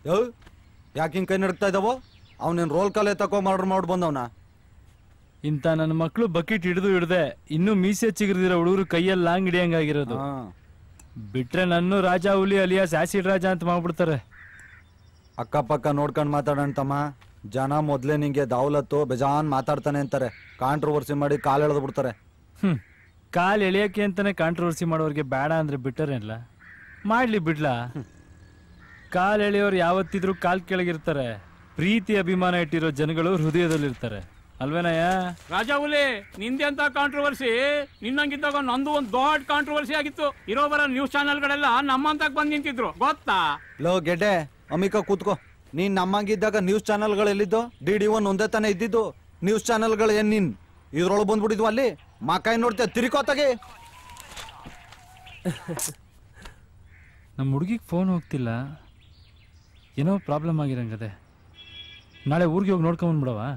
ಯೋ ಯಾಕೆ ಹಿಂಗೆ ಕೈ ನಡ್ತಾ ಇದ್ದಾವೋ? ಅವನೇನು ರೋಲ್ ಕಾಲೇ ತಕೋ ಮಾಡ್ರ್ ಮಾಡಿ ಬಂದವನ. ಇಂಥ ನನ್ನ ಮಕ್ಕಳು ಬಕೆಟ್ ಹಿಡ್ದೆ ಇನ್ನೂ ಮೀಸೆ ಚಿಗುರಿದಿರೋ ಹುಡುಗರು ಕೈಯಲ್ಲಿ ಲಾಂಗ್ ಹಿಡಿಯಂಗಾಗಿರೋದು. ಬಿಟ್ರೆ ನನ್ನ ರಾಜ ಹುಲಿ ಅಲಿಯಾಸ್ ಆಸಿಡ್ ರಾಜ ಅಂತ ಮಾಡ್ಬಿಡ್ತಾರೆ. ಅಕ್ಕಪಕ್ಕ ನೋಡ್ಕೊಂಡು ಮಾತಾಡೋಣ ತಮ್ಮ. ಜನ ಮೊದಲೇ ನಿಂಗೆ ದಾವಲತ್ತು ಬೇಜಾನ್ ಮಾತಾಡ್ತಾನೆ ಅಂತಾರೆ. ಕಾಂಟ್ರವರ್ಸಿ ಮಾಡಿ ಕಾಲು ಎಳೆದು ಬಿಡ್ತಾರೆ. ಕಾಲು ಎಳೆಯೋಕೆ ಅಂತಾನೆ ಕಾಂಟ್ರವರ್ಸಿ ಮಾಡೋರಿಗೆ ಬೇಡ ಅಂದ್ರೆ ಬಿಟ್ಟರೇನಿಲ್ಲ, ಮಾಡ್ಲಿ ಬಿಡ್ಲಾ? ಕಾಲು ಎಳೆಯೋರು ಯಾವತ್ತಿದ್ರು ಕಾಲ್ ಕೆಳಗಿರ್ತಾರೆ. ಪ್ರೀತಿ ಅಭಿಮಾನ ಇಟ್ಟಿರೋ ಜನಗಳು ಹೃದಯದಲ್ಲಿರ್ತಾರೆ ಅಲ್ವೇನಯ್ಯ? ರಾಜ ಹುಲಿ, ನಿಂದೆ ಅಂತ ಕಾಂಟ್ರವರ್ಸಿ ನಿನ್ನಂಗಿದ್ದಾಗ ನಂದು ಒಂದು ದೊಡ್ಡ ಕಾಂಟ್ರವರ್ಸಿ ಆಗಿತ್ತು. ಇರೋ ಬರೋ ನ್ಯೂಸ್ ಚಾನೆಲ್ಗಳೆಲ್ಲ ನಮ್ಮಂತಾಗ ಬಂದು ನಿಂತಿದ್ರು ಗೊತ್ತಾ? ಲೋ ಗೆಡ್ಡೆ ಅಮಿಕ ಕೂತ್ಕೋ. ನೀನ್ ನಮ್ಮಂಗಿದ್ದಾಗ ನ್ಯೂಸ್ ಚಾನೆಲ್ಗಳು ಎಲ್ಲಿದ್ದು? DD1 ಒಂದೇ ತಾನೇ ಇದ್ದಿದ್ದು. ನ್ಯೂಸ್ ಚಾನೆಲ್ಗಳು ಏನ್ ನೀನ್ ಇದ್ರೊಳಗೆ ಬಂದ್ಬಿಟ್ಟಿದ್ವು? ಅಲ್ಲಿ ಮಾಕಾಯಿ ನೋಡ್ತೀಯ ತಿರಿಕೋತಾಗೆ. ನಮ್ಮ ಹುಡುಗಿಗೆ ಫೋನ್ ಹೋಗ್ತಿಲ್ಲ, ಏನೋ ಪ್ರಾಬ್ಲಮ್ ಆಗಿರಂಗದೆ. ನಾಳೆ ಊರಿಗೆ ಹೋಗಿ ನೋಡ್ಕೊಂಬಂದ್ಬಿಡವಾ?